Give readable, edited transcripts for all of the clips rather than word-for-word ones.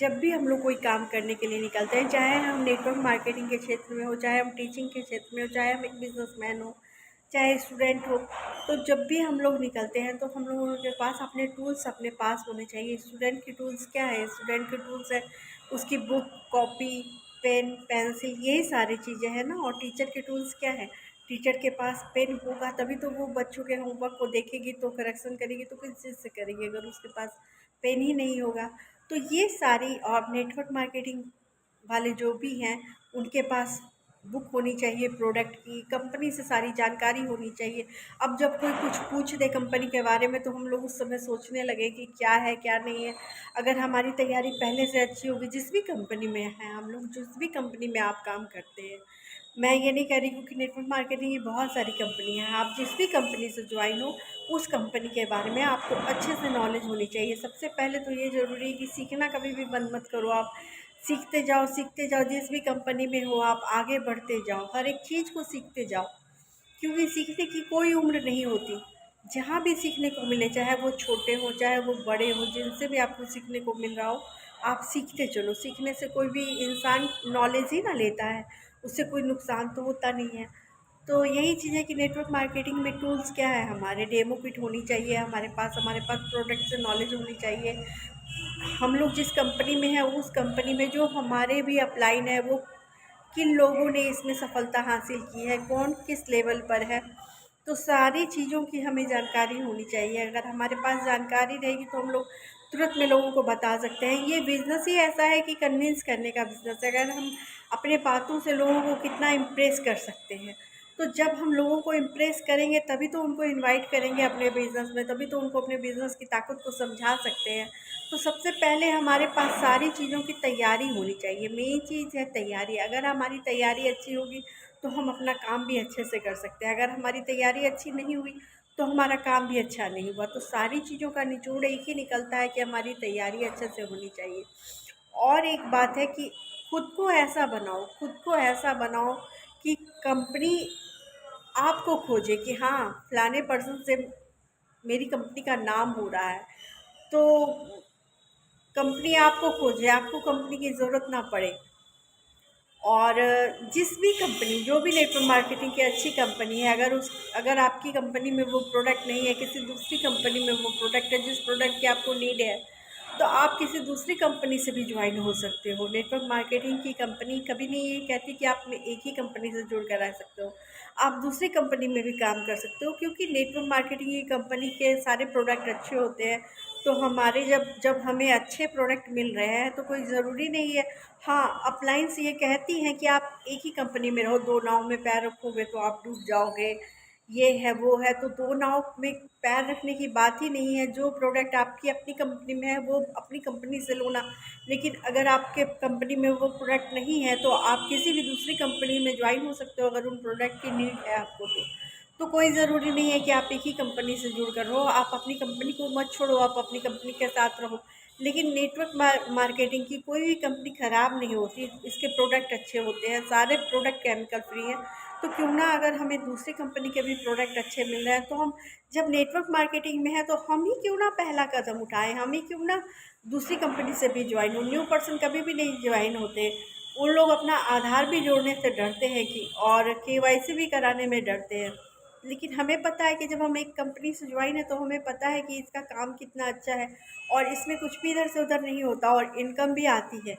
जब भी हम लोग कोई काम करने के लिए निकलते हैं, चाहे हम नेटवर्क मार्केटिंग के क्षेत्र में हो, चाहे हम टीचिंग के क्षेत्र में हो, चाहे हम एक बिजनेसमैन हो, चाहे स्टूडेंट हो, तो जब भी हम लोग निकलते हैं तो हम लोगों के पास अपने टूल्स अपने पास होने चाहिए। स्टूडेंट के टूल्स क्या है? स्टूडेंट के टूल्स है उसकी बुक, कॉपी, पेन, पेंसिल, यही सारी चीज़ें हैं ना। और टीचर के टूल्स क्या है? टीचर के पास पेन होगा तभी तो वो बच्चों के होमवर्क को देखेगी, तो करेक्शन करेगी, तो किस चीज़ से करेगी अगर उसके पास पेन ही नहीं होगा? तो ये सारी, और नेटवर्क मार्केटिंग वाले जो भी हैं उनके पास बुक होनी चाहिए प्रोडक्ट की, कंपनी से सारी जानकारी होनी चाहिए। अब जब कोई कुछ पूछ दे कंपनी के बारे में तो हम लोग उस समय सोचने लगे कि क्या है क्या नहीं है। अगर हमारी तैयारी पहले से अच्छी होगी, जिस भी कंपनी में है हम लोग, जिस भी कंपनी में आप काम करते हैं, मैं ये नहीं कह रही हूँ कि नेटवर्क मार्केटिंग की बहुत सारी कंपनी हैं, आप जिस भी कंपनी से ज्वाइन हो उस कंपनी के बारे में आपको अच्छे से नॉलेज होनी चाहिए। सबसे पहले तो ये ज़रूरी है कि सीखना कभी भी बंद मत करो। आप सीखते जाओ, सीखते जाओ, जिस भी कंपनी में हो आप आगे बढ़ते जाओ, हर एक चीज़ को सीखते जाओ, क्योंकि सीखने की कोई उम्र नहीं होती। जहाँ भी सीखने को मिले, चाहे वो छोटे हों चाहे वो बड़े हों, जिनसे भी आपको सीखने को मिल रहा हो, आप सीखते चलो। सीखने से कोई भी इंसान नॉलेज ही ना लेता है, उससे कोई नुकसान तो होता नहीं है। तो यही चीज़ है कि नेटवर्क मार्केटिंग में टूल्स क्या है? हमारे डेमो किट होनी चाहिए हमारे पास प्रोडक्ट से नॉलेज होनी चाहिए। हम लोग जिस कंपनी में हैं उस कंपनी में जो हमारे भी अपलाइन है, वो किन लोगों ने इसमें सफलता हासिल की है, कौन किस लेवल पर है, तो सारी चीज़ों की हमें जानकारी होनी चाहिए। अगर हमारे पास जानकारी रहेगी तो हम लोग तुरंत में लोगों को बता सकते हैं। ये बिज़नेस ही ऐसा है कि कन्विंस करने का बिज़नेस है। अगर हम अपने बातों से लोगों को कितना इम्प्रेस कर सकते हैं, तो जब हम लोगों को इम्प्रेस करेंगे तभी तो उनको इनवाइट करेंगे अपने बिज़नेस में, तभी तो उनको अपने बिज़नेस की ताकत को समझा सकते हैं। तो सबसे पहले हमारे पास सारी चीज़ों की तैयारी होनी चाहिए। मेन चीज़ है तैयारी। अगर हमारी तैयारी अच्छी होगी तो हम अपना काम भी अच्छे से कर सकते हैं। अगर हमारी तैयारी अच्छी नहीं हुई तो हमारा काम भी अच्छा नहीं हुआ। तो सारी चीज़ों का निचोड़ एक ही निकलता है कि हमारी तैयारी अच्छे से होनी चाहिए। और एक बात है कि खुद को ऐसा बनाओ कि कंपनी आपको खोजे कि हाँ, फलाने पर्सन से मेरी कंपनी का नाम हो रहा है। तो कंपनी आपको खोजे, आपको कंपनी की ज़रूरत ना पड़े। और जिस भी कंपनी, जो भी नेटवर्क मार्केटिंग की अच्छी कंपनी है, अगर आपकी कंपनी में वो प्रोडक्ट नहीं है, किसी दूसरी कंपनी में वो प्रोडक्ट है जिस प्रोडक्ट की आपको नीड है, तो आप किसी दूसरी कंपनी से भी ज्वाइन हो सकते हो। नेटवर्क मार्केटिंग की कंपनी कभी नहीं ये कहती कि आप एक ही कंपनी से जुड़ कर रह सकते हो। आप दूसरी कंपनी में भी काम कर सकते हो, क्योंकि नेटवर्क मार्केटिंग की कंपनी के सारे प्रोडक्ट अच्छे होते हैं। तो हमारे जब जब हमें अच्छे प्रोडक्ट मिल रहे हैं तो कोई ज़रूरी नहीं है। हाँ, अपलाइंस ये कहती हैं कि आप एक ही कंपनी में रहो, दो नाव में पैर रखोगे तो आप डूब जाओगे, ये है वो है। तो दो नाव में पैर रखने की बात ही नहीं है। जो प्रोडक्ट आपकी अपनी कंपनी में है वो अपनी कंपनी से लो ना। लेकिन अगर आपके कंपनी में वो प्रोडक्ट नहीं है तो आप किसी भी दूसरी कंपनी में ज्वाइन हो सकते हो, अगर उन प्रोडक्ट की नीड है आपको तो कोई ज़रूरी नहीं है कि आप एक ही कंपनी से जुड़ कर रहो। आप अपनी कंपनी को मत छोड़ो, आप अपनी कंपनी के साथ रहो। लेकिन नेटवर्क मार्केटिंग की कोई भी कंपनी ख़राब नहीं होती, इसके प्रोडक्ट अच्छे होते हैं, सारे प्रोडक्ट केमिकल फ्री हैं। तो क्यों ना, अगर हमें दूसरी कंपनी के भी प्रोडक्ट अच्छे मिल रहे हैं तो हम, जब नेटवर्क मार्केटिंग में है तो हम ही क्यों ना पहला कदम उठाएं, हम ही क्यों ना दूसरी कंपनी से भी ज्वाइन हो। न्यू पर्सन कभी भी नहीं ज्वाइन होते। उन लोग अपना आधार भी जोड़ने से डरते हैं कि, और केवाईसी भी कराने में डरते हैं। लेकिन हमें पता है कि जब हम एक कंपनी से ज्वाइन है तो हमें पता है कि इसका काम कितना अच्छा है और इसमें कुछ भी इधर से उधर नहीं होता और इनकम भी आती है।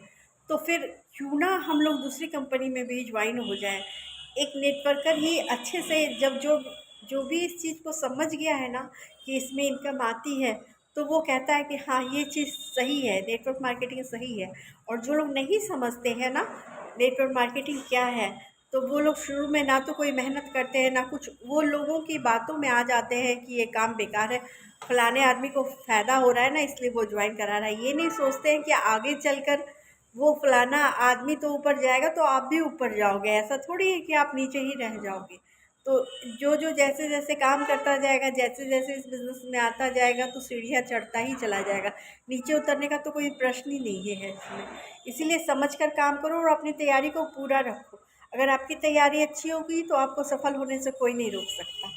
तो फिर क्यों ना हम लोग दूसरी कंपनी में भी ज्वाइन हो जाएं। एक नेटवर्कर ही अच्छे से, जब जो जो भी इस चीज़ को समझ गया है ना कि इसमें इनकम आती है, तो वो कहता है कि हाँ, ये चीज़ सही है, नेटवर्क मार्केटिंग सही है। और जो लोग नहीं समझते हैं ना नेटवर्क मार्केटिंग क्या है, तो वो लोग शुरू में ना तो कोई मेहनत करते हैं ना कुछ, वो लोगों की बातों में आ जाते हैं कि ये काम बेकार है, फलाने आदमी को फ़ायदा हो रहा है ना इसलिए वो ज्वाइन करा रहा है। ये नहीं सोचते हैं कि आगे चलकर वो फलाना आदमी तो ऊपर जाएगा तो आप भी ऊपर जाओगे। ऐसा थोड़ी है कि आप नीचे ही रह जाओगे। तो जो जो जैसे जैसे काम करता जाएगा, जैसे जैसे इस बिज़नेस में आता जाएगा, तो सीढ़ियाँ चढ़ता ही चला जाएगा। नीचे उतरने का तो कोई प्रश्न ही नहीं है इसमें। इसीलिए समझ कर काम करो और अपनी तैयारी को पूरा रखो। अगर आपकी तैयारी अच्छी होगी तो आपको सफल होने से कोई नहीं रोक सकता।